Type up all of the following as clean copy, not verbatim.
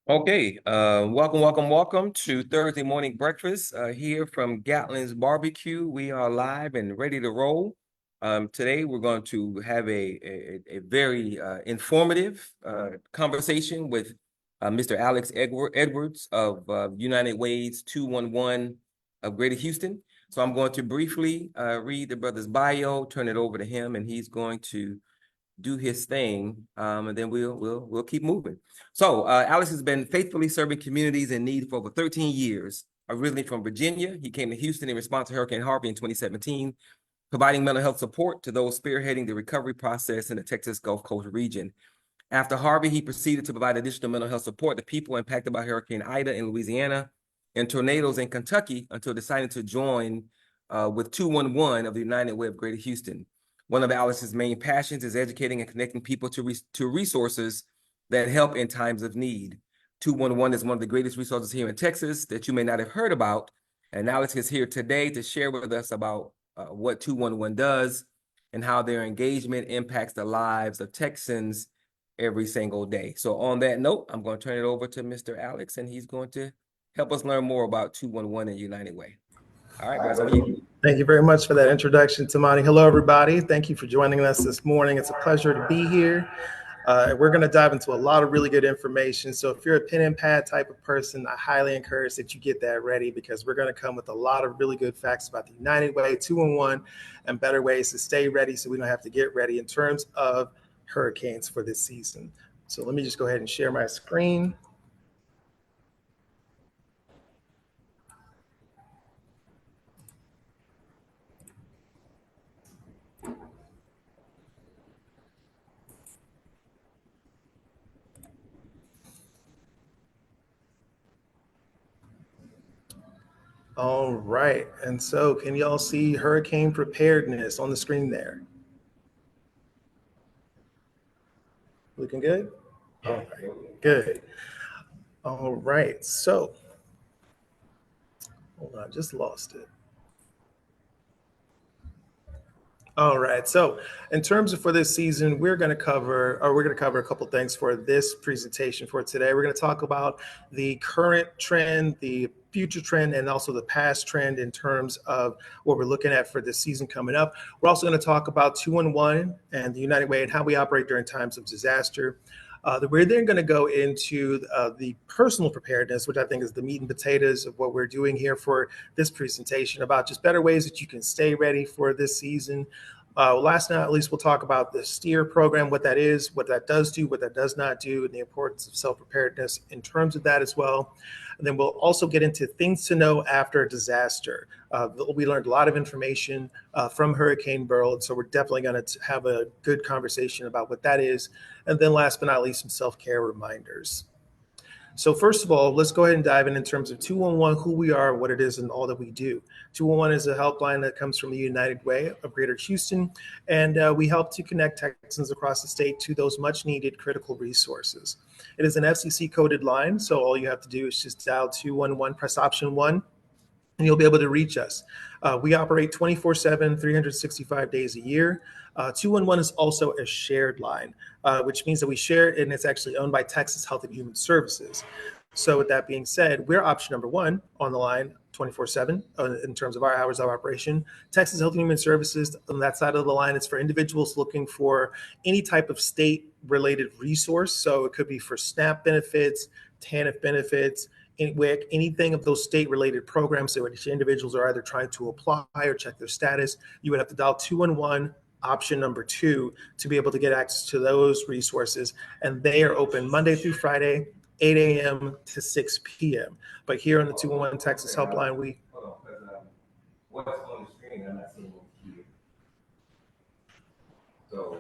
Okay, welcome to Thursday morning breakfast here from Gatlin's Barbecue. We are live and ready to roll. Today we're going to have a very informative conversation with Mr. Alex Edwards of United Way's 211 of Greater Houston. So I'm going to briefly read the brother's bio, turn it over to him, and he's going to do his thing, and then we'll keep moving. So Alex has been faithfully serving communities in need for over 13 years. Originally from Virginia, he came to Houston in response to Hurricane Harvey in 2017, providing mental health support to those spearheading the recovery process in the Texas Gulf Coast region. After Harvey, he proceeded to provide additional mental health support to people impacted by Hurricane Ida in Louisiana and tornadoes in Kentucky until deciding to join with 211 of the United Way of Greater Houston. One of Alex's main passions is educating and connecting people to resources that help in times of need. 211 is one of the greatest resources here in Texas that you may not have heard about. And Alex is here today to share with us about what 211 does and how their engagement impacts the lives of Texans every single day. So on that note, I'm going to turn it over to Mr. Alex, and he's going to help us learn more about 211 and United Way. All right, guys, over to you. Thank you very much for that introduction, Tamani. Hello, everybody. Thank you for joining us this morning. It's a pleasure to be here. We're going to dive into a lot of really good information. So if you're a pen and pad type of person, I highly encourage that you get that ready because we're going to come with a lot of really good facts about the United Way, 211, and better ways to stay ready so we don't have to get ready in terms of hurricanes for this season. So let me just go ahead and share my screen. All right. And so can y'all see hurricane preparedness on the screen there? Looking good? All right, good. All right, so, hold on, I just lost it. All right, so in terms of for this season, we're going to cover a couple things for this presentation for today. We're going to talk about the current trend, the future trend, and also the past trend in terms of what we're looking at for this season coming up. We're also going to talk about 211 and the United Way and how we operate during times of disaster. We're then going to go into the personal preparedness, which I think is the meat and potatoes of what we're doing here for this presentation about just better ways that you can stay ready for this season. Last but not least, we'll talk about the STEER program, what that is, what that does do, what that does not do, and the importance of self-preparedness in terms of that as well. And then we'll also get into things to know after a disaster. We learned a lot of information from Hurricane Beryl, and so we're definitely going to have a good conversation about what that is. And then last but not least, some self-care reminders. So first of all, let's go ahead and dive in terms of 211, who we are, what it is, and all that we do. 211 is a helpline that comes from the United Way of Greater Houston, and we help to connect Texans across the state to those much-needed critical resources. It is an FCC-coded line, so all you have to do is just dial 211, press option 1, and you'll be able to reach us. We operate 24/7, 365 days a year. 211 is also a shared line, which means that we share it, and it's actually owned by Texas Health and Human Services. So with that being said, we're option number 1 on the line 24/7 in terms of our hours of operation. Texas Health and Human Services, on that side of the line, is for individuals looking for any type of state-related resource. So it could be for SNAP benefits, TANF benefits, anything of those state-related programs. So which individuals are either trying to apply or check their status, you would have to dial 211 option number 2 to be able to get access to those resources. And they are open Monday through Friday, 8 a.m. to 6 p.m. But here on the 211 Texas Helpline, we... Hold on, because what's on the screen, I'm not seeing it here. So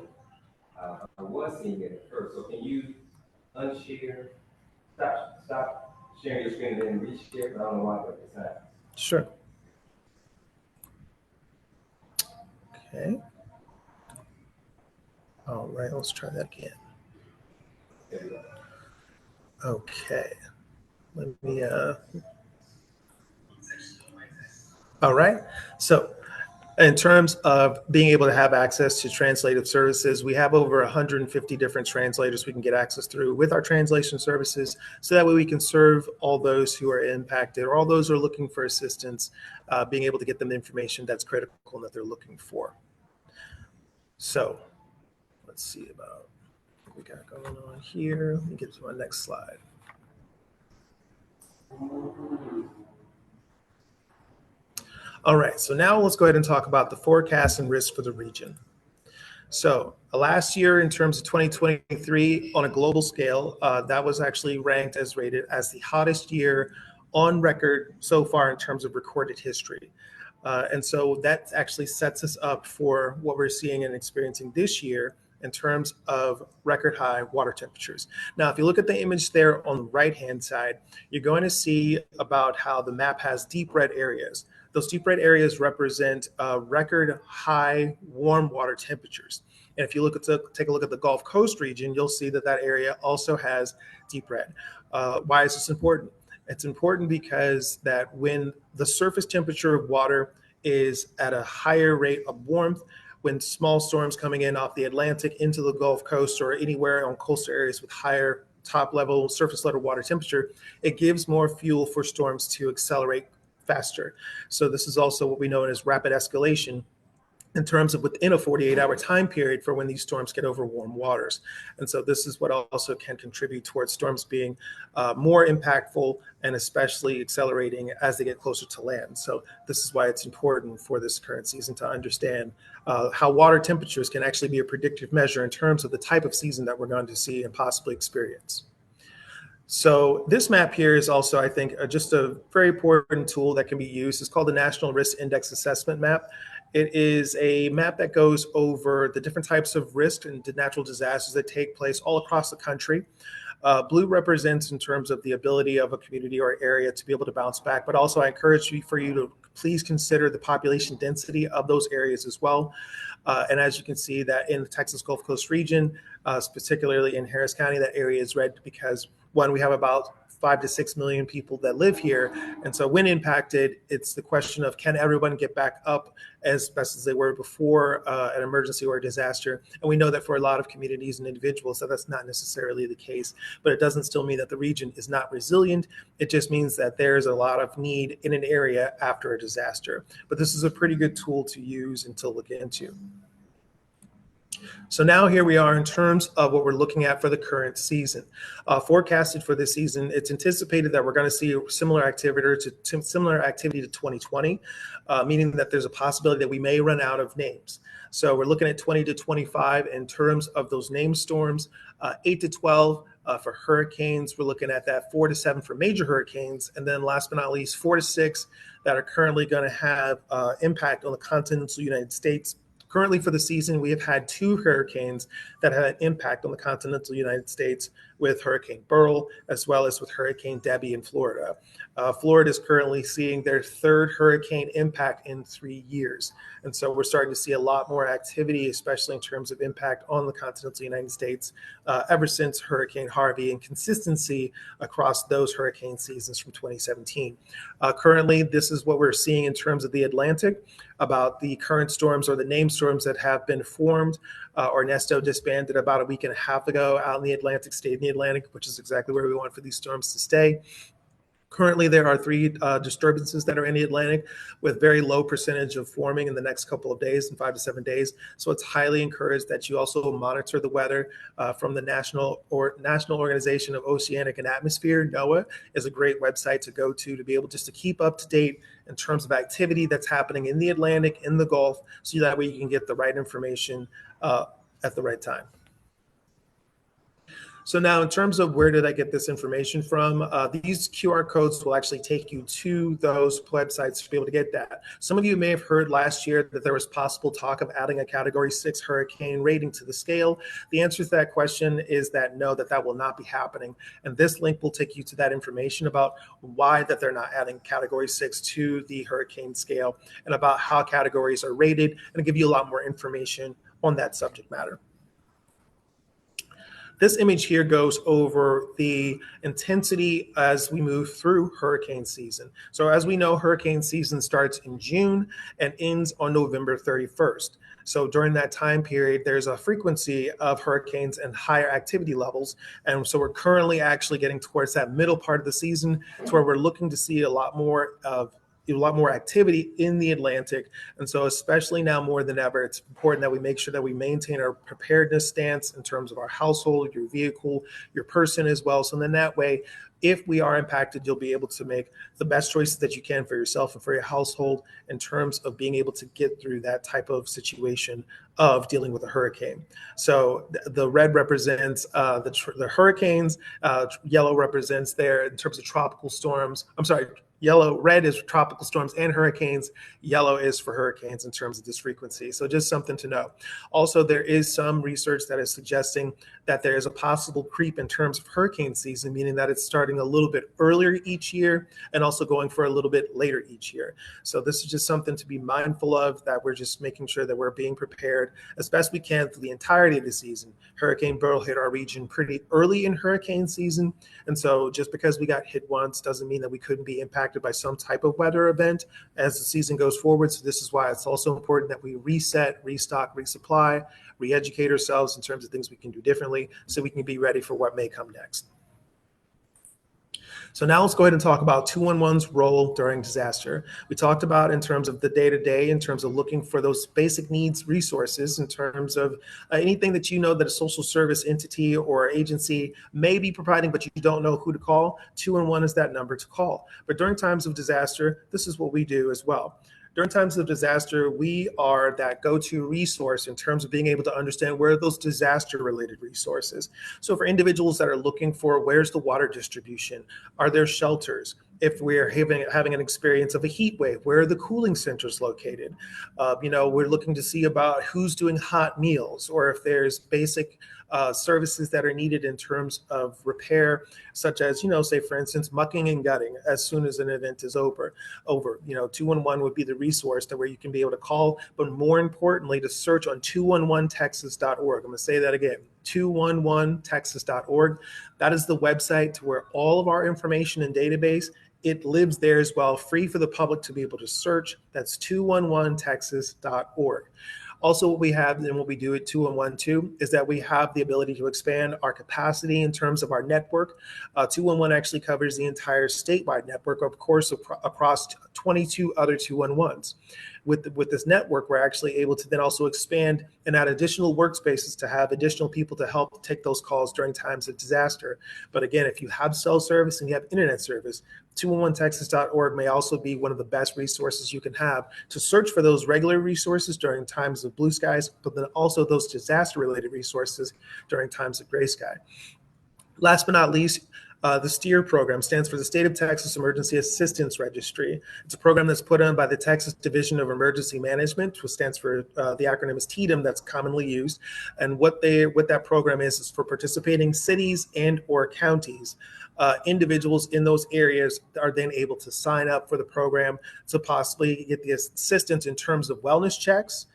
I was seeing it at first. So can you unshare, stop sharing your screen and then reshare? I don't know why, but it's not. Sure. Okay. All right, let's try that again. Okay. Let me, all right. So In terms of being able to have access to translative services, we have over 150 different translators we can get access through with our translation services. So that way we can serve all those who are impacted or all those who are looking for assistance, being able to get them the information that's critical and that they're looking for. So let's see about what we got going on here. Let me get to my next slide. All right, so now let's go ahead and talk about the forecast and risk for the region. So last year, in terms of 2023, on a global scale, that was actually ranked as rated as the hottest year on record so far in terms of recorded history. And so that actually sets us up for what we're seeing and experiencing this year in terms of record high water temperatures. Now, if you look at the image there on the right-hand side, you're going to see about how the map has deep red areas. Those deep red areas represent record high warm water temperatures. And if you take a look at the Gulf Coast region, you'll see that that area also has deep red. Why is this important? It's important because that when the surface temperature of water is at a higher rate of warmth, when small storms coming in off the Atlantic into the Gulf Coast or anywhere on coastal areas with higher top level surface level water temperature, it gives more fuel for storms to accelerate faster. So this is also what we know as rapid escalation in terms of within a 48-hour time period for when these storms get over warm waters. And so this is what also can contribute towards storms being more impactful and especially accelerating as they get closer to land. So this is why it's important for this current season to understand how water temperatures can actually be a predictive measure in terms of the type of season that we're going to see and possibly experience. So this map here is also, I think, just a very important tool that can be used. It's called the National Risk Index Assessment Map. It is a map that goes over the different types of risk and natural disasters that take place all across the country. Blue represents in terms of the ability of a community or area to be able to bounce back, but also I encourage you for you to please consider the population density of those areas as well. And as you can see that in the Texas Gulf Coast region, particularly in Harris County, that area is red because one, we have about 5 to 6 million people that live here. And so when impacted, it's the question of can everyone get back up as best as they were before an emergency or a disaster? And we know that for a lot of communities and individuals that that's not necessarily the case, but it doesn't still mean that the region is not resilient. It just means that there's a lot of need in an area after a disaster. But this is a pretty good tool to use and to look into. So now here we are in terms of what we're looking at for the current season. Forecasted for this season, it's anticipated that we're going to see similar activity to 2020, meaning that there's a possibility that we may run out of names. So we're looking at 20 to 25 in terms of those named storms, 8 to 12 for hurricanes. We're looking at that 4 to 7 for major hurricanes. And then last but not least, 4 to 6 that are currently going to have impact on the continental United States. Currently for the season, we have had 2 hurricanes that had an impact on the continental United States with Hurricane Beryl, as well as with Hurricane Debby in Florida. Florida is currently seeing their 3rd hurricane impact in 3 years. And so we're starting to see a lot more activity, especially in terms of impact on the continental United States, ever since Hurricane Harvey and consistency across those hurricane seasons from 2017. Currently, this is what we're seeing in terms of the Atlantic about the current storms or the named storms that have been formed. Ernesto disbanded about a week and a half ago out in the Atlantic, stayed in the Atlantic, which is exactly where we want for these storms to stay. Currently, there are 3 disturbances that are in the Atlantic with very low percentage of forming in the next couple of days, in 5 to 7 days. So it's highly encouraged that you also monitor the weather from the National Organization of Oceanic and Atmosphere. NOAA is a great website to go to be able just to keep up to date in terms of activity that's happening in the Atlantic, in the Gulf, so that way you can get the right information at the right time. So now in terms of where did I get this information from, these QR codes will actually take you to those websites to be able to get that. Some of you may have heard last year that there was possible talk of adding a Category 6 hurricane rating to the scale. The answer to that question is that no, that will not be happening. And this link will take you to that information about why that they're not adding Category 6 to the hurricane scale and about how categories are rated and give you a lot more information on that subject matter. This image here goes over the intensity as we move through hurricane season. So as we know, hurricane season starts in June and ends on November 31st. So during that time period, there's a frequency of hurricanes and higher activity levels. And so we're currently actually getting towards that middle part of the season to where we're looking to see a lot more activity in the Atlantic. And so especially now more than ever, it's important that we make sure that we maintain our preparedness stance in terms of our household, your vehicle, your person as well. So then that way, if we are impacted, you'll be able to make the best choices that you can for yourself and for your household in terms of being able to get through that type of situation of dealing with a hurricane. So the red represents the hurricanes, yellow represents there in terms of tropical storms. I'm sorry, red is tropical storms and hurricanes. Yellow is for hurricanes in terms of this frequency. So just something to know. Also, there is some research that is suggesting that there is a possible creep in terms of hurricane season, meaning that it's starting a little bit earlier each year and also going for a little bit later each year. So this is just something to be mindful of, that we're just making sure that we're being prepared as best we can for the entirety of the season. Hurricane Beryl hit our region pretty early in hurricane season. And so just because we got hit once doesn't mean that we couldn't be impacted by some type of weather event as the season goes forward. So this is why it's also important that we reset, restock, resupply, re-educate ourselves in terms of things we can do differently so we can be ready for what may come next. So now let's go ahead and talk about 211's role during disaster. We talked about in terms of the day-to-day, in terms of looking for those basic needs resources, in terms of anything that you know that a social service entity or agency may be providing, but you don't know who to call. 211 is that number to call. But during times of disaster, this is what we do as well. During times of disaster, we are that go-to resource in terms of being able to understand where are those disaster-related resources. So for individuals that are looking for where's the water distribution, are there shelters? If we're having an experience of a heat wave, where are the cooling centers located? We're looking to see about who's doing hot meals, or if there's basic services that are needed in terms of repair, such as, say, for instance, mucking and gutting as soon as an event is over. 211 would be the resource where you can be able to call, but more importantly, to search on 211texas.org. I'm going to say that again, 211texas.org. That is the website to where all of our information and database, it lives there as well, free for the public to be able to search. That's 211texas.org. Also, what we have and what we do at 211 too is that we have the ability to expand our capacity in terms of our network. 211 actually covers the entire statewide network, of course, across 22 other 211s. With this network, we're actually able to then also expand and add additional workspaces to have additional people to help take those calls during times of disaster. But again, if you have cell service and you have internet service, 211texas.org may also be one of the best resources you can have to search for those regular resources during times of blue skies, but then also those disaster-related resources during times of gray sky. Last but not least, the STEER program stands for the State of Texas Emergency Assistance Registry. It's a program that's put on by the Texas Division of Emergency Management, which stands for the acronym is TDEM, that's commonly used. And what that program is for participating cities and or counties. Individuals in those areas are then able to sign up for the program to possibly get the assistance in terms of wellness checks,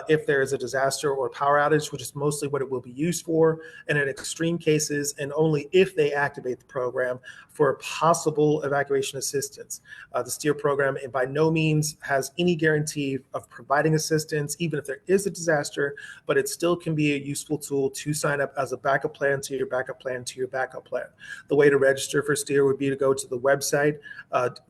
if there is a disaster or power outage, which is mostly what it will be used for, and in extreme cases, and only if they activate the program, for possible evacuation assistance. The STEER program, and by no means has any guarantee of providing assistance, even if there is a disaster, but it still can be a useful tool to sign up as a backup plan to your backup plan to your backup plan. The way to register for STEER would be to go to the website,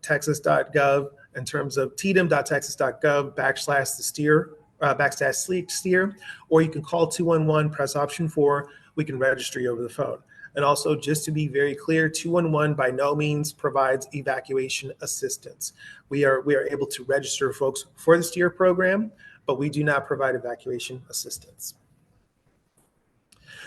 texas.gov, in terms of tdem.texas.gov/the STEER, /STEER, or you can call 211, press option 4. We can register you over the phone. And also, just to be very clear, 211 by no means provides evacuation assistance. We are able to register folks for the STEER program, but we do not provide evacuation assistance.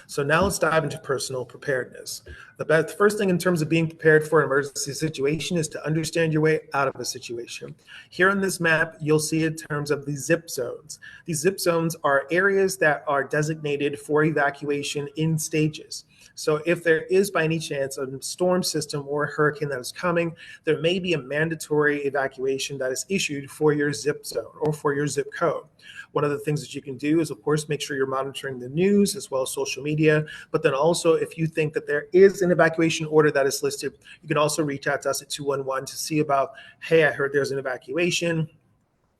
So now let's dive into personal preparedness. The first thing in terms of being prepared for an emergency situation is to understand your way out of a situation. Here on this map, you'll see in terms of the zip zones. These zip zones are areas that are designated for evacuation in stages. So if there is by any chance a storm system or a hurricane that is coming, there may be a mandatory evacuation that is issued for your zip zone or for your zip code. One of the things that you can do is, of course, make sure you're monitoring the news as well as social media. But then also, if you think that there is an evacuation order that is listed, you can also reach out to us at 211 to see about, hey, I heard there's an evacuation.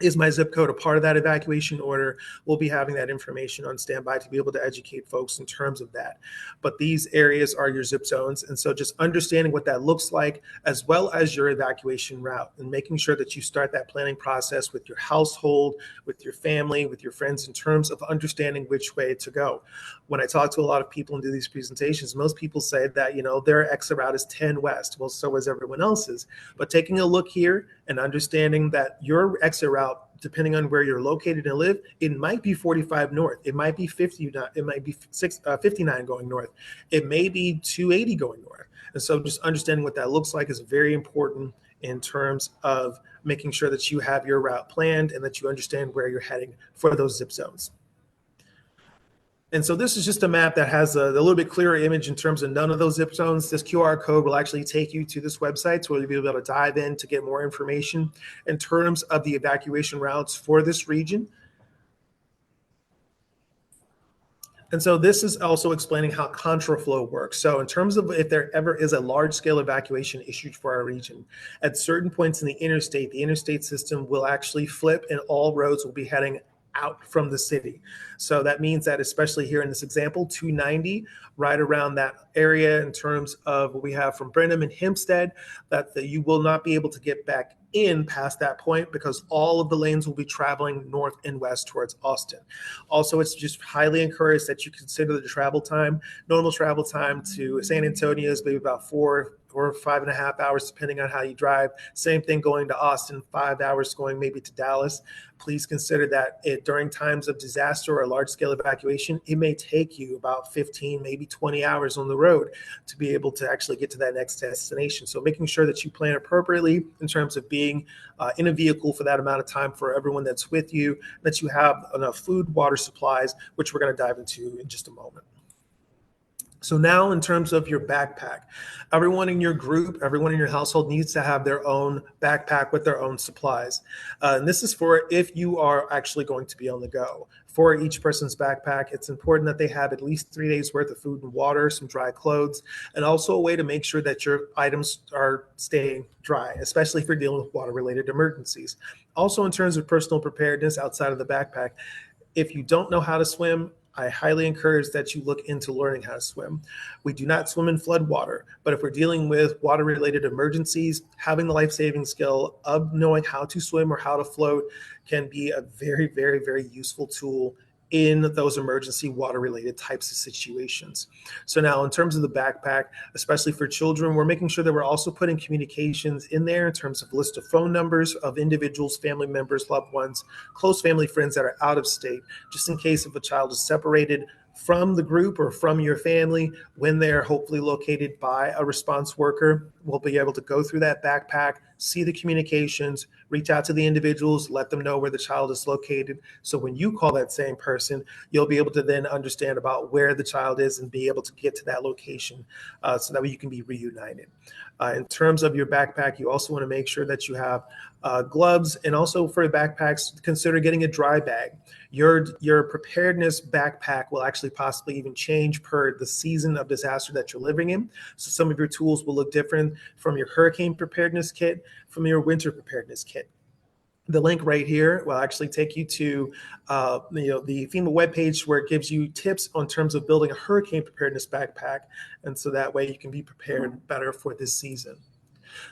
Is my zip code a part of that evacuation order? We'll be having that information on standby to be able to educate folks in terms of that. But these areas are your zip zones. And so just understanding what that looks like, as well as your evacuation route, and making sure that you start that planning process with your household, with your family, with your friends, in terms of understanding which way to go. When I talk to a lot of people and do these presentations, most people say that, their exit route is 10 west. Well, so is everyone else's. But taking a look here and understanding that your exit route, depending on where you're located and live, it might be 45 north. It might be 50. It might be 59 going north. It may be 280 going north. And so just understanding what that looks like is very important in terms of making sure that you have your route planned and that you understand where you're heading for those zip zones. And so this is just a map that has a little bit clearer image in terms of none of those zip zones. This QR code will actually take you to this website, so you'll be able to dive in to get more information in terms of the evacuation routes for this region. And so this is also explaining how contraflow works. So in terms of if there ever is a large scale evacuation issued for our region, at certain points in the interstate system will actually flip and all roads will be heading out from the city. So that means that, especially here in this example, 290, right around that area in terms of what we have from Brenham and Hempstead, that you will not be able to get back in past that point because all of the lanes will be traveling north and west towards Austin. Also, it's just highly encouraged that you consider the travel time. Normal travel time to San Antonio is maybe about 4 or 5.5 hours, depending on how you drive. Same thing going to Austin, 5 hours going maybe to Dallas. Please consider that during times of disaster or large scale evacuation, it may take you about 15, maybe 20 hours on the road to be able to actually get to that next destination. So making sure that you plan appropriately in terms of being in a vehicle for that amount of time for everyone that's with you, that you have enough food, water, supplies, which we're going to dive into in just a moment. So now, in terms of your backpack, everyone in your group, everyone in your household needs to have their own backpack with their own supplies. And this is for if you are actually going to be on the go. For each person's backpack, it's important that they have at least 3 days worth of food and water, some dry clothes, and also a way to make sure that your items are staying dry, especially if you're dealing with water-related emergencies. Also, in terms of personal preparedness outside of the backpack, if you don't know how to swim, I highly encourage that you look into learning how to swim. We do not swim in flood water, but if we're dealing with water-related emergencies, having the life-saving skill of knowing how to swim or how to float can be a very, very, very useful tool in those emergency water-related types of situations. So now, in terms of the backpack, especially for children, we're making sure that we're also putting communications in there in terms of list of phone numbers of individuals, family members, loved ones, close family friends that are out of state, just in case if a child is separated from the group or from your family, when they're hopefully located by a response worker, we'll be able to go through that backpack, see the communications, reach out to the individuals, let them know where the child is located. So when you call that same person, you'll be able to then understand about where the child is and be able to get to that location so that way you can be reunited. In terms of your backpack, you also want to make sure that you have gloves, and also for backpacks, consider getting a dry bag. Your preparedness backpack will actually possibly even change per the season of disaster that you're living in. So some of your tools will look different from your hurricane preparedness kit, from your winter preparedness kit. The link right here will actually take you to the FEMA webpage where it gives you tips on terms of building a hurricane preparedness backpack. And so that way you can be prepared better for this season.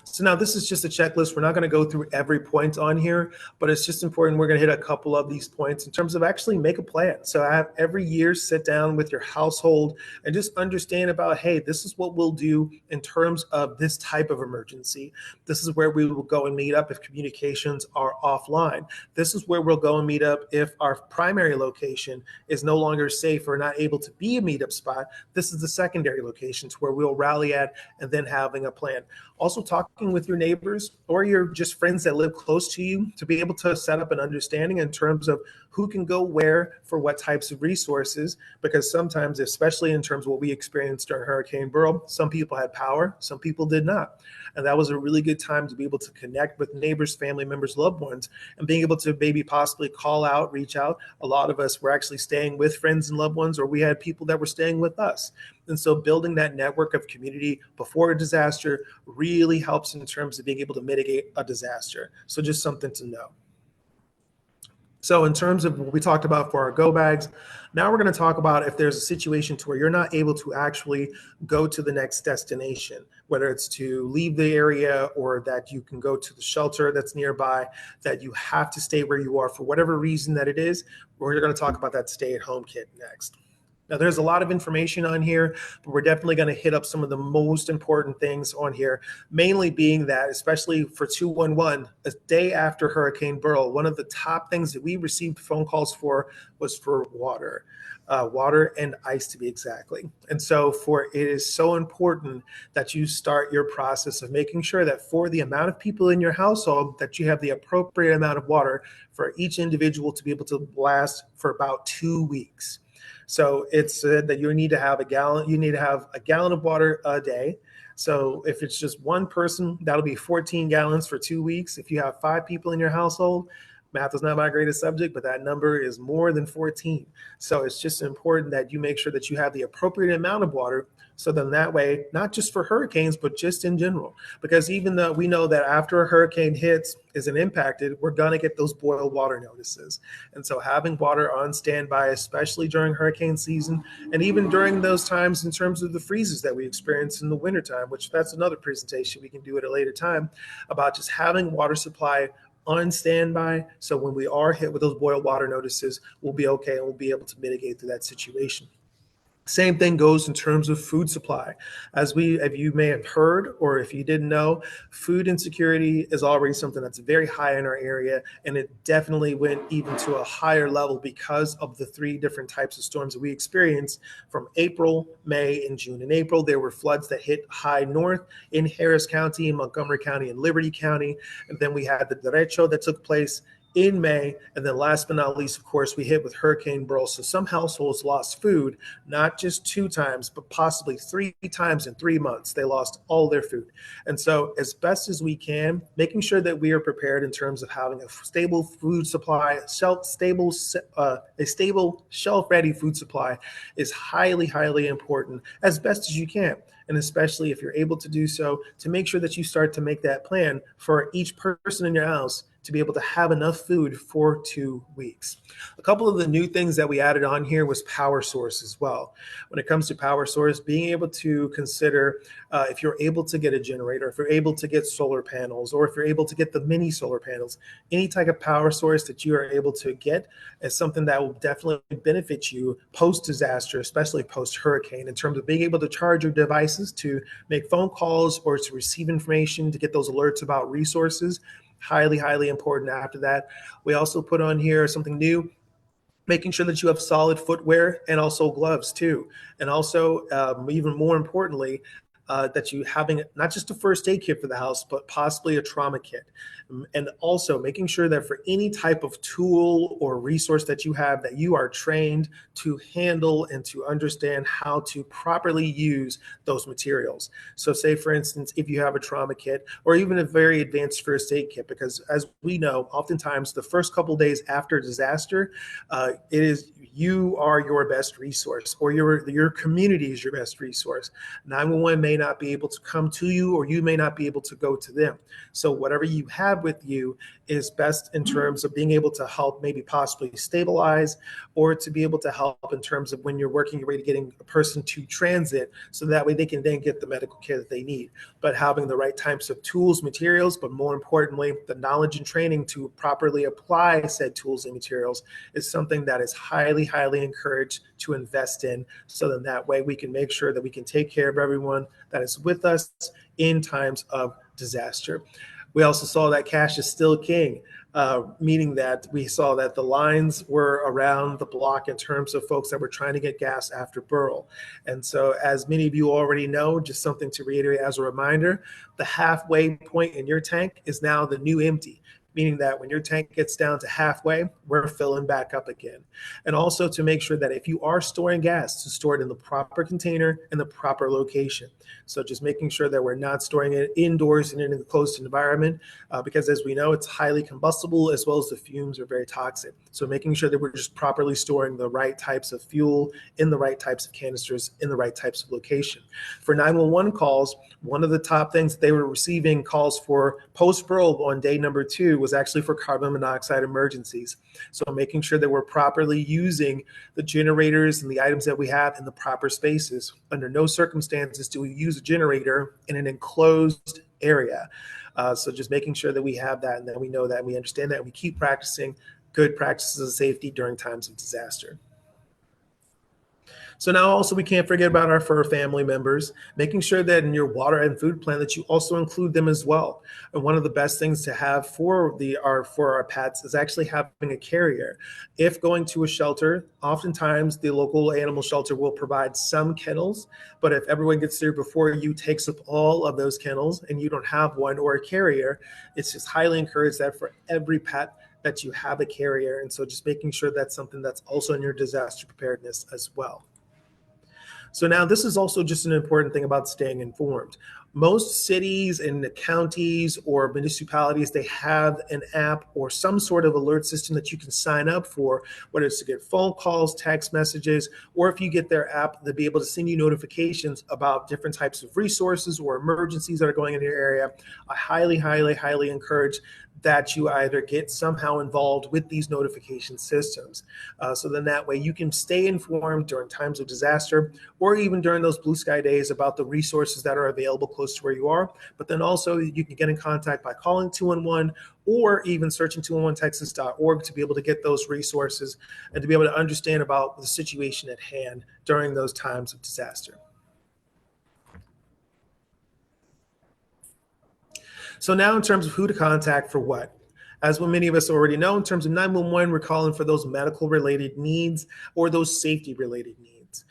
So now this is just a checklist. We're not going to go through every point on here, but it's just important. We're going to hit a couple of these points in terms of actually make a plan. So I have every year sit down with your household and just understand about, hey, this is what we'll do in terms of this type of emergency. This is where we will go and meet up if communications are offline. This is where we'll go and meet up if our primary location is no longer safe or not able to be a meetup spot. This is the secondary locations where we'll rally at, and then having a plan. Also talking with your neighbors or your just friends that live close to you to be able to set up an understanding in terms of who can go where for what types of resources, because sometimes, especially in terms of what we experienced during Hurricane Beryl, some people had power, some people did not. And that was a really good time to be able to connect with neighbors, family members, loved ones, and being able to maybe possibly call out, reach out. A lot of us were actually staying with friends and loved ones, or we had people that were staying with us. And so building that network of community before a disaster really helps in terms of being able to mitigate a disaster. So just something to know. So in terms of what we talked about for our go bags, now we're going to talk about if there's a situation to where you're not able to actually go to the next destination, whether it's to leave the area or that you can go to the shelter that's nearby, that you have to stay where you are for whatever reason that it is. We're going to talk about that stay-at-home kit next. Now, there's a lot of information on here, but we're definitely going to hit up some of the most important things on here, mainly being that, especially for 211, a day after Hurricane Beryl, one of the top things that we received phone calls for was for water. Water and ice, to be exactly. And so it is so important that you start your process of making sure that for the amount of people in your household, that you have the appropriate amount of water for each individual to be able to last for about 2 weeks. So it's said that you need to have a gallon of water a day. So if it's just one person, that'll be 14 gallons for 2 weeks. If you have 5 people in your household, math is not my greatest subject, but that number is more than 14. So it's just important that you make sure that you have the appropriate amount of water. So then that way, not just for hurricanes, but just in general, because even though we know that after a hurricane hits, isn't impacted, we're going to get those boil water notices. And so having water on standby, especially during hurricane season, and even during those times in terms of the freezes that we experience in the wintertime, which that's another presentation we can do at a later time, about just having water supply on standby. So when we are hit with those boil water notices, we'll be okay and we'll be able to mitigate through that situation. Same thing goes in terms of food supply. If you may have heard, or if you didn't know, food insecurity is already something that's very high in our area, and it definitely went even to a higher level because of the 3 different types of storms that we experienced from April, May, and June. In April, there were floods that hit high north in Harris County, in Montgomery County, and Liberty County, and then we had the derecho that took place in May. And then last but not least, of course, we hit with Hurricane Beryl. So some households lost food, not just 2 times, but possibly 3 times in 3 months. They lost all their food. And so as best as we can, making sure that we are prepared in terms of having a stable food supply, a stable shelf-ready food supply is highly, highly important as best as you can. And especially if you're able to do so, to make sure that you start to make that plan for each person in your house to be able to have enough food for 2 weeks. A couple of the new things that we added on here was power source as well. When it comes to power source, being able to consider if you're able to get a generator, if you're able to get solar panels, or if you're able to get the mini solar panels, any type of power source that you are able to get is something that will definitely benefit you post-disaster, especially post-hurricane, in terms of being able to charge your devices to make phone calls or to receive information, to get those alerts about resources. Highly, highly important after that. We also put on here something new, making sure that you have solid footwear and also gloves too. And also, even more importantly, that you having not just a first aid kit for the house, but possibly a trauma kit. And also making sure that for any type of tool or resource that you have, that you are trained to handle and to understand how to properly use those materials. So say, for instance, if you have a trauma kit or even a very advanced first aid kit, because as we know, oftentimes the first couple days after disaster, you are your best resource, or your community is your best resource. 911 may not be able to come to you, or you may not be able to go to them. So whatever you have with you is best in terms of being able to help maybe possibly stabilize, or to be able to help in terms of when you're working your way to getting a person to transit, so that way they can then get the medical care that they need. But having the right types of tools, materials, but more importantly, the knowledge and training to properly apply said tools and materials is something that is highly, highly encouraged to invest in, so that way we can make sure that we can take care of everyone that is with us in times of disaster. We also saw that cash is still king, meaning that we saw that the lines were around the block in terms of folks that were trying to get gas after Beryl. And so, as many of you already know, just something to reiterate as a reminder, the halfway point in your tank is now the new empty. meaning that when your tank gets down to halfway, we're filling back up again. And also to make sure that if you are storing gas, to store it in the proper container in the proper location. So just making sure that we're not storing it indoors in an enclosed environment, because as we know, it's highly combustible as well as the fumes are very toxic. So making sure that we're just properly storing the right types of fuel in the right types of canisters in the right types of location. For 911 calls, one of the top things they were receiving calls for post-probe on day number 2 was actually for carbon monoxide emergencies. So making sure that we're properly using the generators and the items that we have in the proper spaces. Under no circumstances do we use a generator in an enclosed area. So just making sure that we have that and that we know that, we understand that, and we keep practicing good practices of safety during times of disaster. So now also we can't forget about our fur family members, making sure that in your water and food plan that you also include them as well. And one of the best things to have for our pets is actually having a carrier. If going to a shelter, oftentimes the local animal shelter will provide some kennels, but if everyone gets there before you takes up all of those kennels and you don't have one or a carrier, it's just highly encouraged that for every pet that you have a carrier. And so just making sure that's something that's also in your disaster preparedness as well. So now this is also just an important thing about staying informed. Most cities and counties or municipalities, they have an app or some sort of alert system that you can sign up for, whether it's to get phone calls, text messages, or if you get their app, they'll be able to send you notifications about different types of resources or emergencies that are going in your area. I highly, highly, highly encourage that you either get somehow involved with these notification systems. So then that way you can stay informed during times of disaster or even during those blue sky days about the resources that are available close to where you are. But then also you can get in contact by calling 211 or even searching 211texas.org to be able to get those resources and to be able to understand about the situation at hand during those times of disaster. So now in terms of who to contact for what, as what many of us already know, in terms of 911, we're calling for those medical related needs or those safety related needs.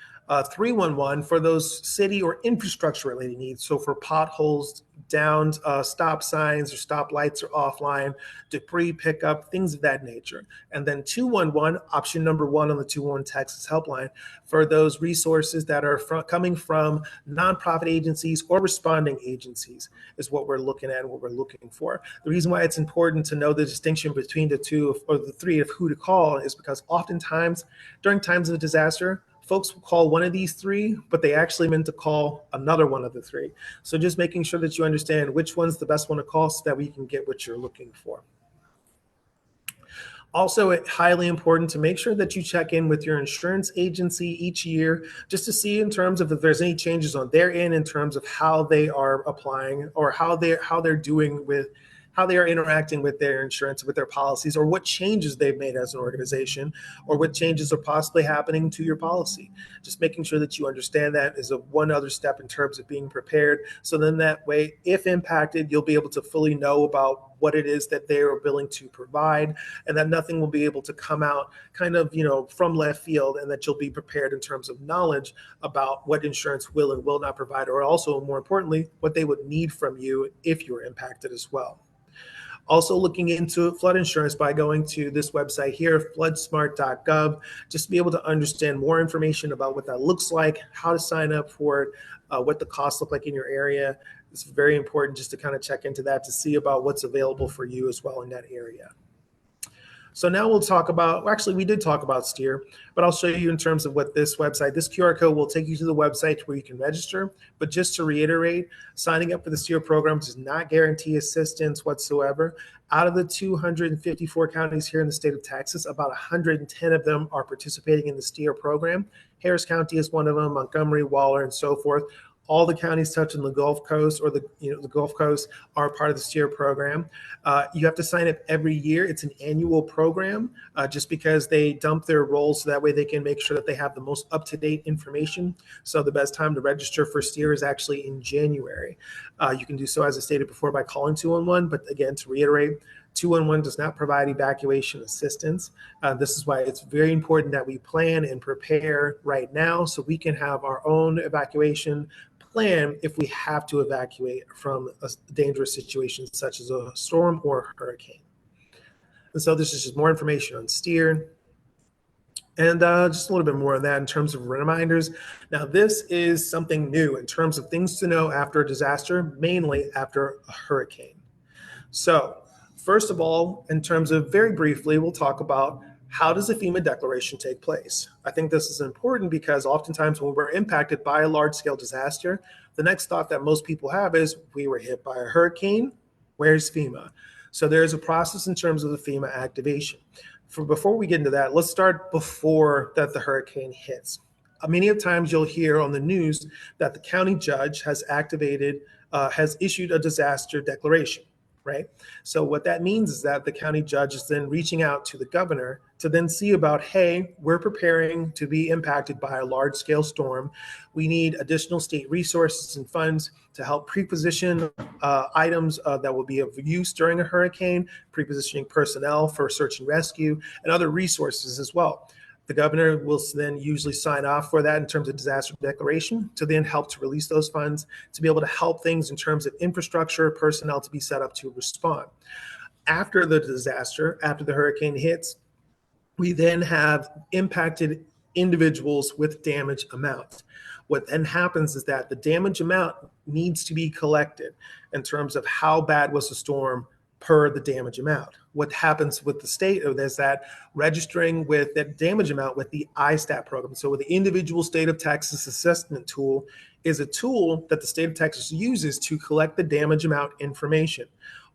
311 for those city or infrastructure related needs. So for potholes, downed stop signs or stop lights are offline, debris pickup, things of that nature. And then 211, option number 1 on the 211 Texas helpline, for those resources that are coming from nonprofit agencies or responding agencies is what we're looking at and what we're looking for. The reason why it's important to know the distinction between the two or the three of who to call is because oftentimes during times of disaster, folks will call one of these three, but they actually meant to call another one of the three. So just making sure that you understand which one's the best one to call so that we can get what you're looking for. Also, it's highly important to make sure that you check in with your insurance agency each year just to see in terms of if there's any changes on their end in terms of how they are applying or how they're doing with how they are interacting with their insurance, with their policies, or what changes they've made as an organization, or what changes are possibly happening to your policy. Just making sure that you understand that is one other step in terms of being prepared. So then that way, if impacted, you'll be able to fully know about what it is that they are willing to provide, and that nothing will be able to come out kind of, from left field, and that you'll be prepared in terms of knowledge about what insurance will and will not provide, or also more importantly, what they would need from you if you're impacted as well. Also looking into flood insurance by going to this website here, floodsmart.gov, just to be able to understand more information about what that looks like, how to sign up for it, what the costs look like in your area. It's very important just to kind of check into that to see about what's available for you as well in that area. So now we'll talk about, well, actually we did talk about STEER, but I'll show you in terms of what this website, this QR code will take you to the website where you can register. But just to reiterate, signing up for the STEER program does not guarantee assistance whatsoever. Out of the 254 counties here in the state of Texas, about 110 of them are participating in the STEER program. Harris County is one of them, Montgomery, Waller, and so forth. All the counties touching the Gulf Coast or the Gulf Coast are part of the STEER program. You have to sign up every year. It's an annual program just because they dump their rolls so that way they can make sure that they have the most up-to-date information. So the best time to register for STEER is actually in January. You can do so, as I stated before, by calling 211. But again, to reiterate, 211 does not provide evacuation assistance. This is why it's very important that we plan and prepare right now so we can have our own evacuation plan if we have to evacuate from a dangerous situation such as a storm or a hurricane. And so this is just more information on steer. And just a little bit more on that in terms of reminders. Now, this is something new in terms of things to know after a disaster, mainly after a hurricane. So, first of all, in terms of very briefly, we'll talk about how does a FEMA declaration take place. I think this is important because oftentimes when we're impacted by a large scale disaster, the next thought that most people have is we were hit by a hurricane, where's FEMA? So there's a process in terms of the FEMA activation. Before we get into that, let's start before that the hurricane hits. Many of times you'll hear on the news that the county judge has issued a disaster declaration, right? So what that means is that the county judge is then reaching out to the governor to then see about, hey, we're preparing to be impacted by a large scale storm. We need additional state resources and funds to help pre-position items that will be of use during a hurricane, pre-positioning personnel for search and rescue, and other resources as well. The governor will then usually sign off for that in terms of disaster declaration to then help to release those funds to be able to help things in terms of infrastructure, personnel to be set up to respond. After the disaster, after the hurricane hits, we then have impacted individuals with damage amounts. What then happens is that the damage amount needs to be collected in terms of how bad was the storm per the damage amount. What happens with the state is that registering with that damage amount with the ISTAT program. So with the individual state of Texas assessment tool is a tool that the state of Texas uses to collect the damage amount information.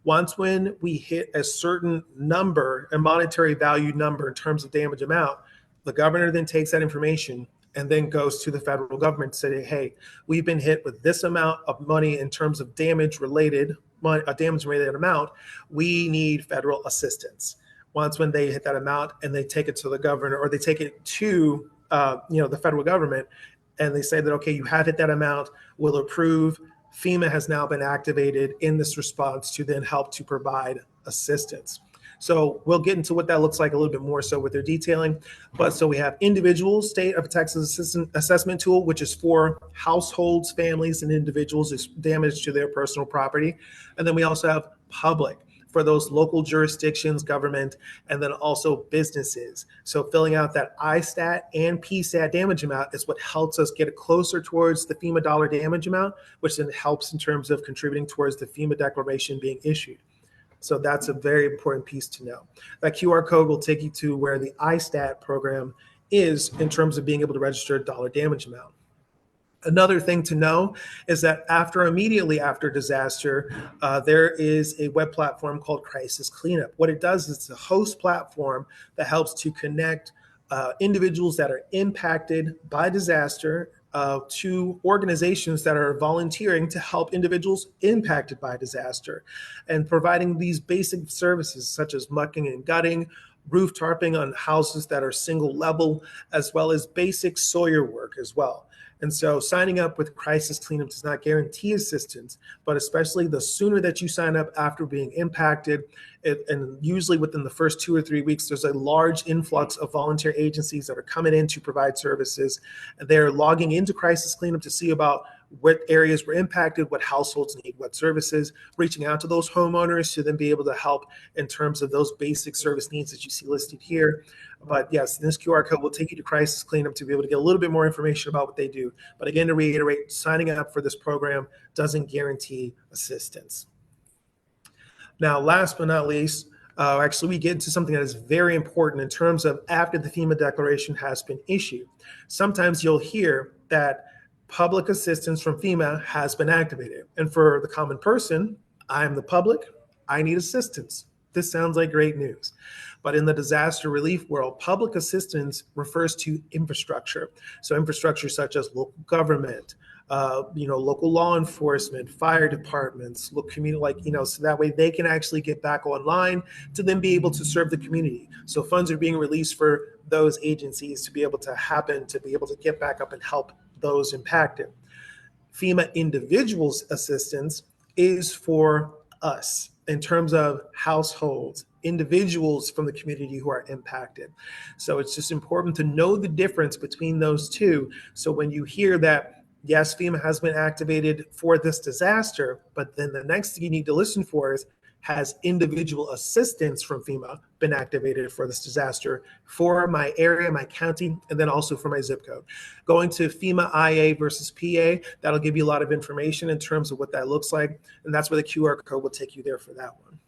Once when we hit a certain number, a monetary value number in terms of damage amount, the governor then takes that information and then goes to the federal government to say, hey, we've been hit with this amount of money in terms of damage related amount. We need federal assistance. Once when they hit that amount and they take it to the governor or they take it to the federal government and they say that, okay, you have hit that amount, we'll approve. FEMA has now been activated in this response to then help to provide assistance. So we'll get into what that looks like a little bit more so with their detailing. But so we have individual state of Texas assessment tool, which is for households, families, and individuals damage to their personal property. And then we also have public for those local jurisdictions, government, and then also businesses. So filling out that ISTAT and PSAT damage amount is what helps us get closer towards the FEMA dollar damage amount, which then helps in terms of contributing towards the FEMA declaration being issued. So that's a very important piece to know. That QR code will take you to where the ISTAT program is in terms of being able to register a dollar damage amount. Another thing to know is that immediately after disaster, there is a web platform called Crisis Cleanup. What it does is it's a host platform that helps to connect individuals that are impacted by disaster to organizations that are volunteering to help individuals impacted by disaster and providing these basic services such as mucking and gutting, roof tarping on houses that are single level, as well as basic Sawyer work as well. And so signing up with Crisis Cleanup does not guarantee assistance, but especially the sooner that you sign up after being impacted, and usually within the first 2 or 3 weeks, there's a large influx of volunteer agencies that are coming in to provide services. They're logging into Crisis Cleanup to see about what areas were impacted, what households need what services, reaching out to those homeowners to then be able to help in terms of those basic service needs that you see listed here. But yes, this QR code will take you to Crisis Cleanup to be able to get a little bit more information about what they do. But again, to reiterate, signing up for this program doesn't guarantee assistance. Now, last but not least, actually, we get into something that is very important in terms of after the FEMA declaration has been issued. Sometimes you'll hear that public assistance from FEMA has been activated. And for the common person, I am the public, I need assistance. This sounds like great news. But in the disaster relief world, public assistance refers to infrastructure. So infrastructure such as local government, local law enforcement, fire departments, local community, so that way they can actually get back online to then be able to serve the community. So funds are being released for those agencies to be able to get back up and help those impacted. FEMA individuals assistance is for us in terms of households, individuals from the community who are impacted. So it's just important to know the difference between those two. So when you hear that, yes, FEMA has been activated for this disaster, but then the next thing you need to listen for is, has individual assistance from FEMA been activated for this disaster for my area, my county, and then also for my zip code. Going to FEMA IA versus PA, that'll give you a lot of information in terms of what that looks like. And that's where the QR code will take you there for that one.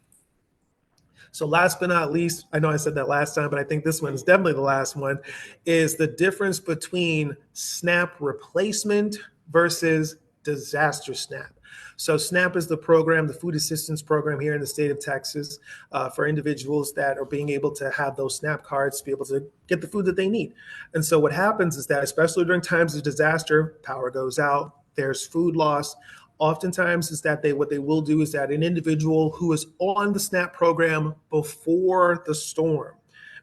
So last but not least, I know I said that last time, but I think this one is definitely the last one, is the difference between SNAP replacement versus disaster SNAP. So SNAP is the program, the food assistance program here in the state of Texas for individuals that are being able to have those SNAP cards to be able to get the food that they need. And so what happens is that, especially during times of disaster, power goes out, there's food loss. Oftentimes is that what they will do is that an individual who is on the SNAP program before the storm,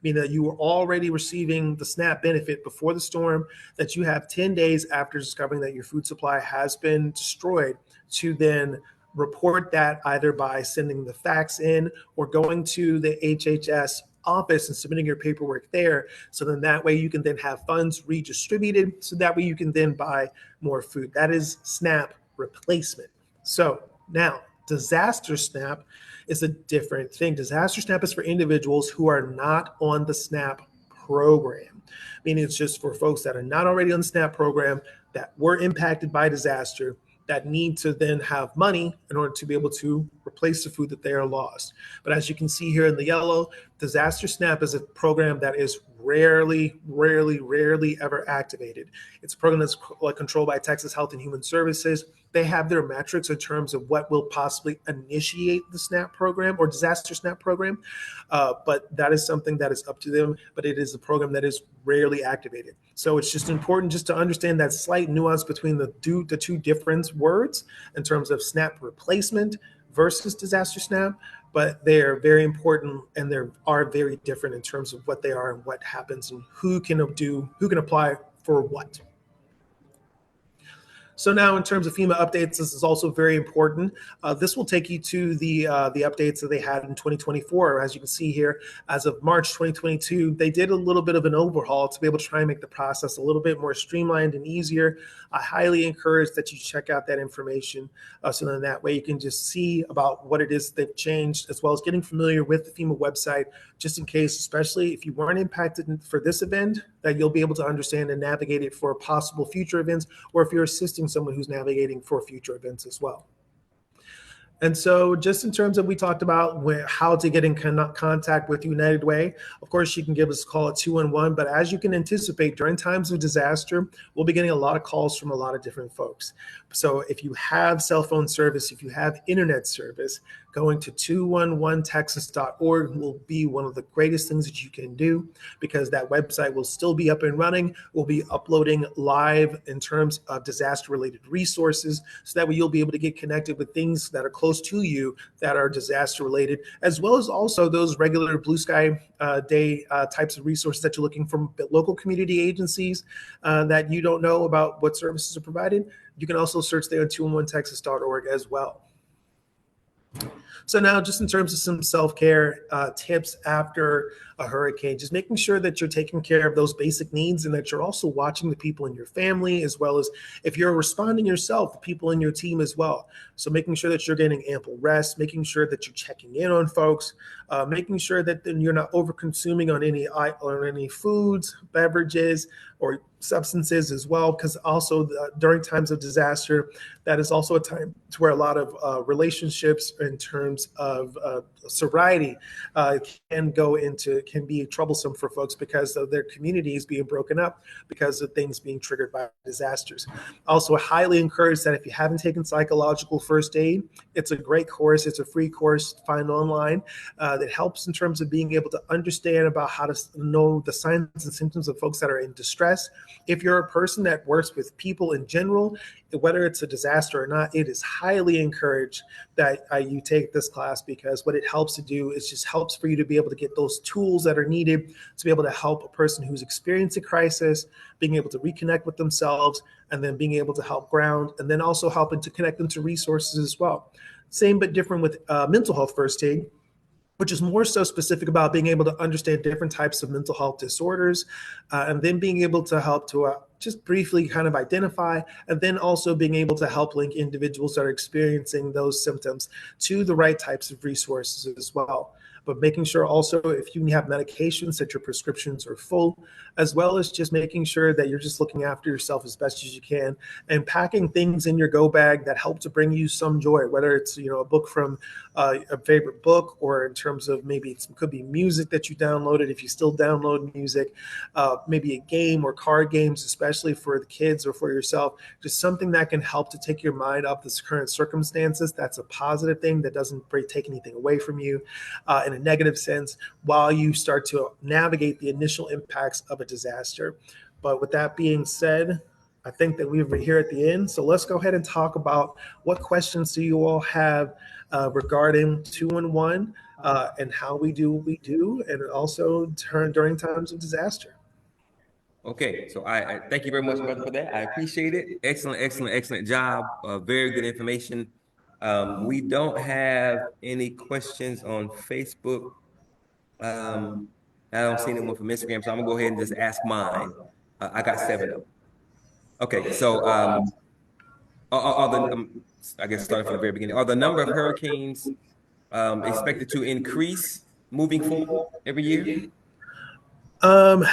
meaning that you were already receiving the SNAP benefit before the storm, that you have 10 days after discovering that your food supply has been destroyed to then report that either by sending the fax in or going to the HHS office and submitting your paperwork there. So then that way you can then have funds redistributed. So that way you can then buy more food. That is SNAP replacement. So now disaster SNAP is a different thing. Disaster SNAP is for individuals who are not on the SNAP program, meaning it's just for folks that are not already on the SNAP program that were impacted by disaster that need to then have money in order to be able to replace the food that they are lost. But as you can see here in the yellow, disaster SNAP is a program that is rarely ever activated. It's a program that's controlled by Texas Health and Human Services. They have their metrics in terms of what will possibly initiate the SNAP program or disaster SNAP program, but that is something that is up to them, but it is a program that is rarely activated. So it's just important just to understand that slight nuance between the two different words in terms of SNAP replacement versus disaster SNAP, but they are very important and they are very different in terms of what they are and what happens and who can apply for what. So now in terms of FEMA updates, this is also very important. This will take you to the updates that they had in 2024. As you can see here, as of March 2022, they did a little bit of an overhaul to be able to try and make the process a little bit more streamlined and easier. I highly encourage that you check out that information so then that way you can just see about what it is they've changed, as well as getting familiar with the FEMA website, just in case, especially if you weren't impacted for this event, that you'll be able to understand and navigate it for possible future events, or if you're assisting someone who's navigating for future events as well. And so just in terms of, we talked about how to get in contact with United Way. Of course, you can give us a call at 211, but as you can anticipate, during times of disaster, we'll be getting a lot of calls from a lot of different folks. So if you have cell phone service, if you have internet service, going to 211texas.org will be one of the greatest things that you can do, because that website will still be up and running. We'll be uploading live in terms of disaster related resources, so that way you'll be able to get connected with things that are close to you that are disaster related, as well as also those regular Blue Sky Day types of resources that you're looking from local community agencies that you don't know about what services are provided. You can also search there at 211texas.org as well. So now, just in terms of some self-care tips after a hurricane, just making sure that you're taking care of those basic needs and that you're also watching the people in your family, as well as if you're responding yourself, the people in your team as well. So making sure that you're getting ample rest, making sure that you're checking in on folks, making sure that then you're not over-consuming on any foods, beverages, or substances as well, because also during times of disaster, that is also a time to where a lot of relationships in terms of sobriety can be troublesome for folks because of their communities being broken up because of things being triggered by disasters. Also, I highly encourage that if you haven't taken psychological first aid, it's a great course. It's a free course to find online that helps in terms of being able to understand about how to know the signs and symptoms of folks that are in distress. If you're a person that works with people in general, whether it's a disaster or not, it is highly encouraged that you take this class, because what it helps to do is just helps for you to be able to get those tools that are needed to be able to help a person who's experienced a crisis, being able to reconnect with themselves, and then being able to help ground, and then also helping to connect them to resources as well. Same but different with mental health first aid, which is more so specific about being able to understand different types of mental health disorders, and then being able to help to just briefly kind of identify, and then also being able to help link individuals that are experiencing those symptoms to the right types of resources as well. But making sure also if you have medications that your prescriptions are full, as well as just making sure that you're just looking after yourself as best as you can, and packing things in your go bag that help to bring you some joy, whether it's a book from a favorite book, or in terms of maybe it could be music that you downloaded if you still download music, maybe a game or card games, especially for the kids or for yourself, just something that can help to take your mind off this current circumstances. That's a positive thing that doesn't take anything away from you in a negative sense, while you start to navigate the initial impacts of a disaster. But with that being said, I think that we're here at the end. So let's go ahead and talk about what questions do you all have regarding 211 and how we do what we do, and also during times of disaster. Okay, so I thank you very much, brother, for that. I appreciate it. Excellent, excellent, excellent job. Very good information. We don't have any questions on Facebook. Um, I don't see anyone from Instagram, so I'm gonna go ahead and just ask mine. I got seven of them. Okay, so are the I guess starting from the very beginning, are the number of hurricanes expected to increase moving forward every year?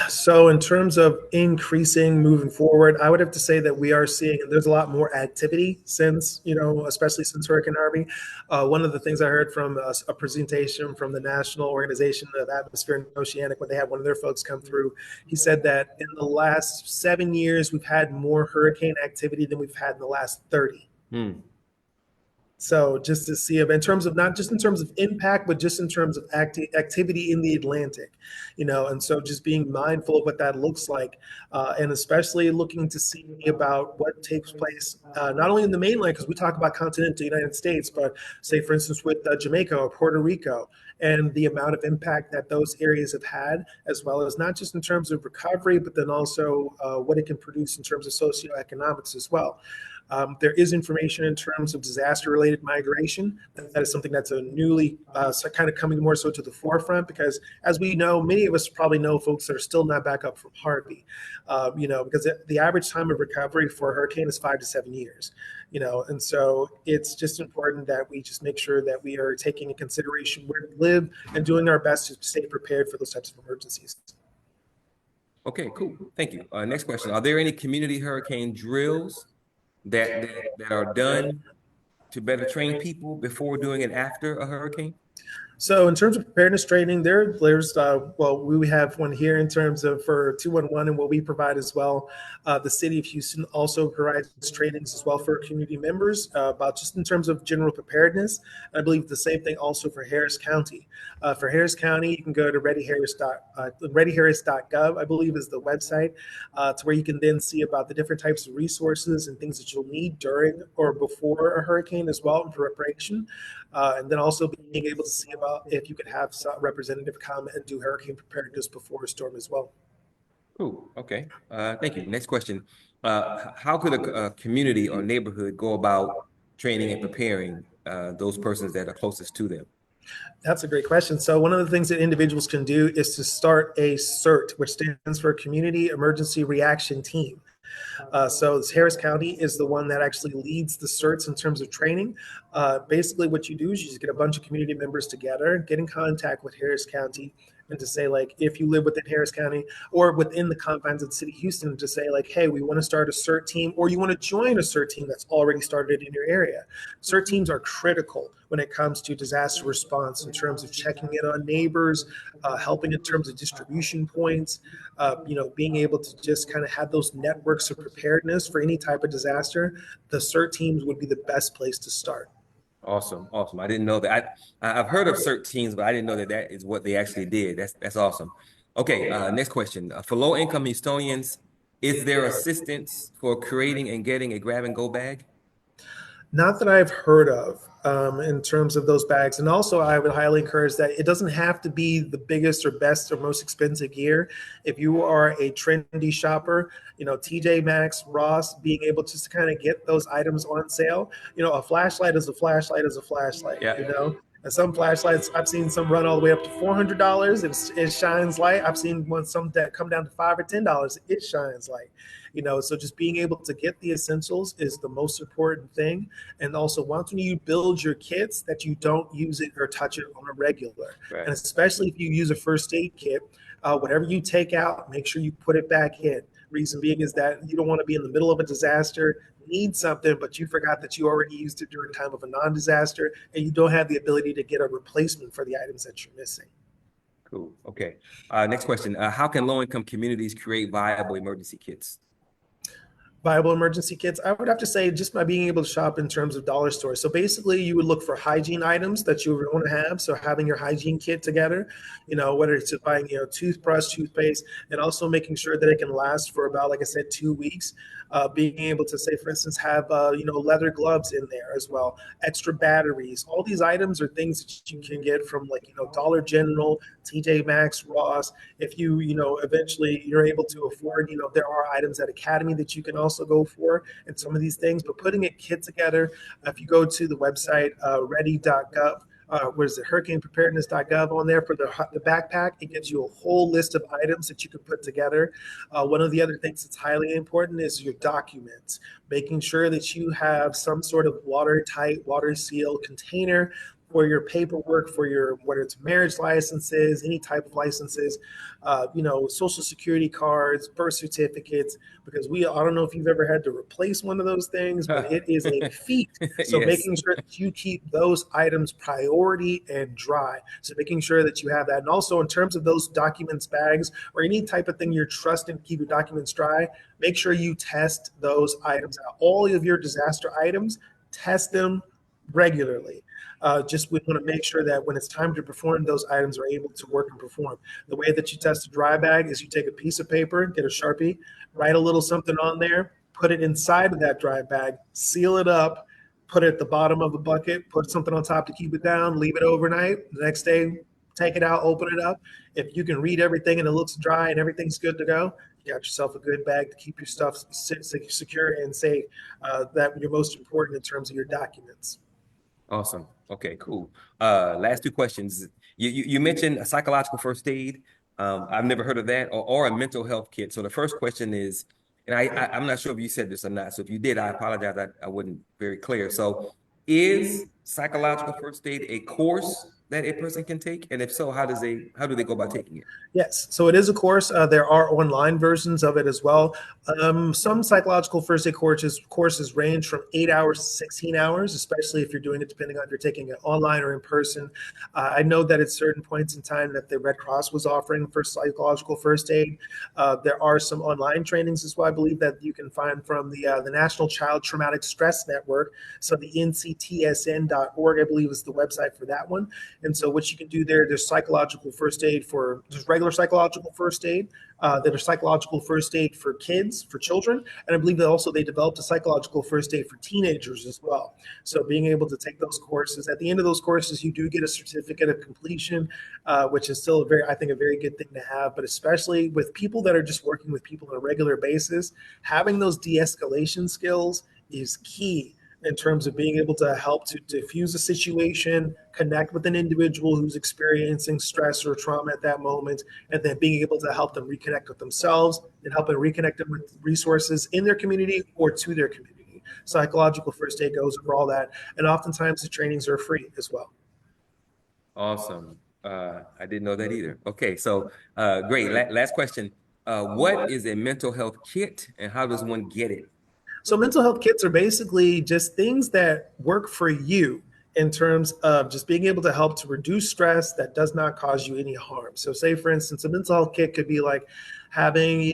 So in terms of increasing moving forward, I would have to say that we are seeing there's a lot more activity since, especially since Hurricane Harvey. One of the things I heard from a presentation from the National Organization of Atmosphere and Oceanic, when they had one of their folks come through, he said that in the last 7 years, we've had more hurricane activity than we've had in the last 30. Hmm. So just to see in terms of not just in terms of impact, but just in terms of activity in the Atlantic, and so just being mindful of what that looks like, and especially looking to see about what takes place not only in the mainland, because we talk about continental United States, but say for instance with Jamaica or Puerto Rico, and the amount of impact that those areas have had, as well as not just in terms of recovery, but then also what it can produce in terms of socioeconomics as well. There is information in terms of disaster-related migration. That is something that's a newly kind of coming more so to the forefront, because as we know, many of us probably know folks that are still not back up from Harvey, because the average time of recovery for a hurricane is 5 to 7 years. And so it's just important that we just make sure that we are taking in consideration where we live and doing our best to stay prepared for those types of emergencies. Okay, cool. Thank you. Next question. Are there any community hurricane drills that are done to better train people before, doing, and after a hurricane? So in terms of preparedness training, there's we have one here in terms of for 211 and what we provide as well. The city of Houston also provides trainings as well for community members about just in terms of general preparedness. I believe the same thing also for Harris County. For Harris County, you can go to readyharris.gov, I believe is the website, to where you can then see about the different types of resources and things that you'll need during or before a hurricane as well in preparation. And then also being able to see about if you could have some representative come and do hurricane preparedness before a storm as well. Cool. Okay. Thank you. Next question. How could a community or neighborhood go about training and preparing those persons that are closest to them? That's a great question. So one of the things that individuals can do is to start a CERT, which stands for Community Emergency Reaction Team. So Harris County is the one that actually leads the certs in terms of training. Basically, what you do is you just get a bunch of community members together, get in contact with Harris County, and to say, like, if you live within Harris County or within the confines of the city of Houston, to say, like, hey, we want to start a CERT team, or you want to join a CERT team that's already started in your area. CERT teams are critical when it comes to disaster response in terms of checking in on neighbors, helping in terms of distribution points, being able to just kind of have those networks of preparedness for any type of disaster. The CERT teams would be the best place to start. Awesome, awesome. I didn't know that. I've heard of CERT teams, but I didn't know that that is what they actually did. That's awesome. Okay, next question. For low-income Houstonians, is there assistance for creating and getting a grab-and-go bag? Not that I've heard of in terms of those bags. And also, I would highly encourage that it doesn't have to be the biggest or best or most expensive gear. If you are a trendy shopper, TJ Maxx, Ross, being able just to kind of get those items on sale. A flashlight is a flashlight is a flashlight, Yeah. And some flashlights, I've seen some run all the way up to $400. It shines light. I've seen some that come down to $5 or $10. It shines light. So just being able to get the essentials is the most important thing. And also, once when you build your kits, that you don't use it or touch it on a regular. And Right. especially if you use a first aid kit, whatever you take out, make sure you put it back in. Reason being is that you don't want to be in the middle of a disaster, need something, but you forgot that you already used it during time of a non-disaster, and you don't have the ability to get a replacement for the items that you're missing. Cool. Okay. Next question. How can low-income communities create viable emergency kits? Viable emergency kits, I would have to say just by being able to shop in terms of dollar stores. So basically, you would look for hygiene items that you would want to have. So having your hygiene kit together, whether it's buying, toothbrush, toothpaste, and also making sure that it can last for about, like I said, 2 weeks. Being able to say, for instance, have leather gloves in there as well, extra batteries. All these items are things that you can get from Dollar General, TJ Maxx, Ross. If eventually you're able to afford, there are items at Academy that you can also go for and some of these things. But putting a kit together, if you go to the website ready.gov, what is it, hurricanepreparedness.gov on there for the backpack. It gives you a whole list of items that you can put together. One of the other things that's highly important is your documents, making sure that you have some sort of watertight, water sealed container for your paperwork, for your, whether it's marriage licenses, any type of licenses, social security cards, birth certificates, because I don't know if you've ever had to replace one of those things, but it is a feat. So Yes. making sure that you keep those items priority and dry. So making sure that you have that. And also in terms of those documents bags or any type of thing you're trusting to keep your documents dry, make sure you test those items out. All of your disaster items, test them regularly. Just we want to make sure that when it's time to perform, those items are able to work and perform. The way that you test a dry bag is you take a piece of paper, get a Sharpie, write a little something on there, put it inside of that dry bag, seal it up, put it at the bottom of a bucket, put something on top to keep it down, leave it overnight. The next day, take it out, open it up. If you can read everything and it looks dry and everything's good to go, you got yourself a good bag to keep your stuff secure and safe. That you're most important in terms of your documents. Awesome. Okay, cool. Last two questions. You mentioned a psychological first aid. I've never heard of that, or a mental health kit. So the first question is, and I'm not sure if you said this or not. So if you did, I apologize. I wasn't very clear. So is psychological first aid a course that a person can take? And if so, how do they go about taking it? Yes, so it is a course. There are online versions of it as well. Some psychological first aid courses range from 8 hours to 16 hours, especially if you're doing it depending on if you're taking it online or in person. I know that at certain points in time that the Red Cross was offering for psychological first aid. There are some online trainings as well, I believe, that you can find from the National Child Traumatic Stress Network. So the nctsn.org, I believe, is the website for that one. And so what you can do there's psychological first aid for just regular psychological first aid. That are psychological first aid for kids, for children, and I believe that also they developed a psychological first aid for teenagers as well. So being able to take those courses, at the end of those courses, you do get a certificate of completion, which is still I think, a very good thing to have. But especially with people that are just working with people on a regular basis, having those de-escalation skills is key in terms of being able to help to diffuse a situation, connect with an individual who's experiencing stress or trauma at that moment, and then being able to help them reconnect with themselves and help them reconnect them with resources in their community or to their community. Psychological first aid goes over all that. And oftentimes the trainings are free as well. Awesome. I didn't know that either. Okay, so great. Last question. What is a mental health kit and how does one get it? So mental health kits are basically just things that work for you in terms of just being able to help to reduce stress that does not cause you any harm. So say for instance, a mental health kit could be like having,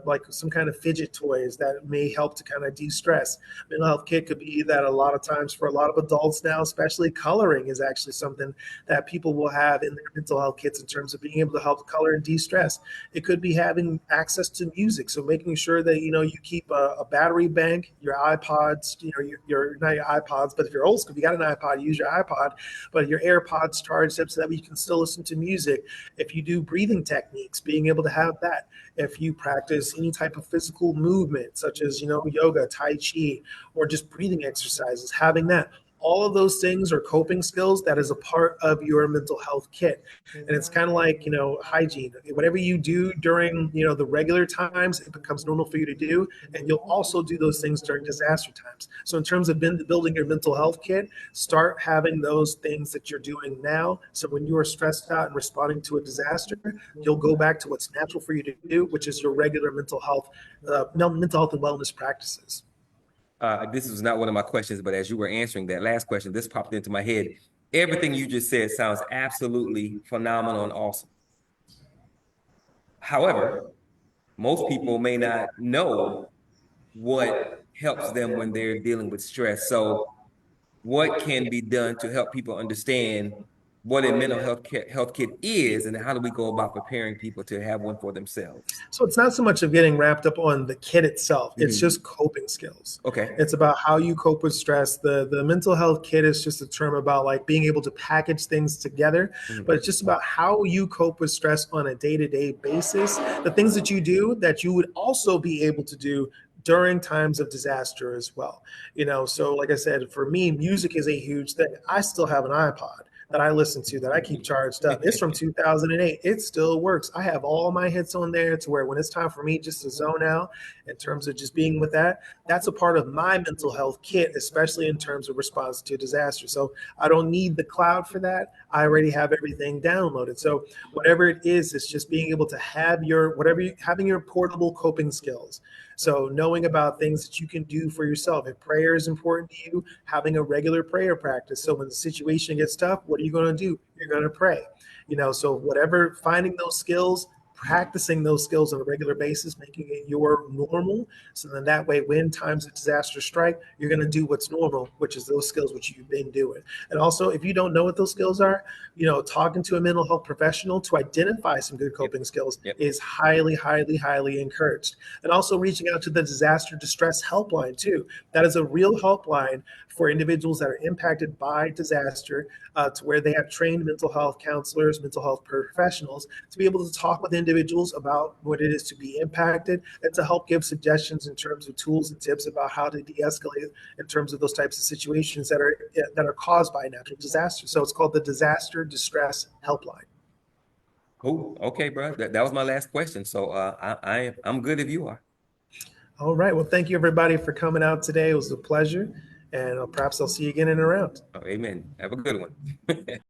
like some kind of fidget toys that may help to kind of de-stress. Mental health kit could be that a lot of times for a lot of adults now, especially coloring is actually something that people will have in their mental health kits in terms of being able to help color and de-stress. It could be having access to music. So making sure that, you keep a battery bank, your iPods, your not your iPods, but if you're old school, if you got an iPod, use your iPod, but your AirPods charged up so that you can still listen to music. If you do breathing techniques, being able to have that. If you practice any type of physical movement, such as, yoga, Tai Chi, or just breathing exercises, having that. All of those things are coping skills that is a part of your mental health kit. And it's kind of like, hygiene. Whatever you do during, the regular times, it becomes normal for you to do. And you'll also do those things during disaster times. So in terms of building your mental health kit, start having those things that you're doing now. So when you are stressed out and responding to a disaster, you'll go back to what's natural for you to do, which is your regular mental health and wellness practices. This was not one of my questions, but as you were answering that last question, this popped into my head. Everything you just said sounds absolutely phenomenal and awesome. However, most people may not know what helps them when they're dealing with stress. So, what can be done to help people understand what a mental health kit is, and how do we go about preparing people to have one for themselves? So it's not so much of getting wrapped up on the kit itself. It's Mhm. just coping skills. Okay. It's about how you cope with stress. The mental health kit is just a term about like being able to package things together, Mhm. but it's just about how you cope with stress on a day-to-day basis. The things that you do that you would also be able to do during times of disaster as well. So like I said, for me, music is a huge thing. I still have an iPod that I listen to that I keep charged up. It's from 2008. It still works. I have all my hits on there to where when it's time for me just to zone out in terms of just being with that, that's a part of my mental health kit, especially in terms of response to disaster. So I don't need the cloud for that. I already have everything downloaded. So whatever it is, it's just being able to have having your portable coping skills. So knowing about things that you can do for yourself. If prayer is important to you, having a regular prayer practice. So when the situation gets tough, what are you going to do? You're going to pray. So whatever, finding those skills, practicing those skills on a regular basis, making it your normal. So then that way, when times of disaster strike, you're going to do what's normal, which is those skills which you've been doing. And also, if you don't know what those skills are, talking to a mental health professional to identify some good Yep. coping skills Yep. is highly, highly, highly encouraged. And also reaching out to the disaster distress helpline too. That is a real helpline for individuals that are impacted by disaster, to where they have trained mental health counselors, mental health professionals to be able to talk with individuals about what it is to be impacted and to help give suggestions in terms of tools and tips about how to de-escalate in terms of those types of situations that are caused by natural disaster. So it's called the Disaster Distress Helpline. Cool. Okay, bro. That was my last question. So I'm good if you are. All right. Well, thank you everybody for coming out today. It was a pleasure. And perhaps I'll see you again in a round. Oh, amen. Have a good one.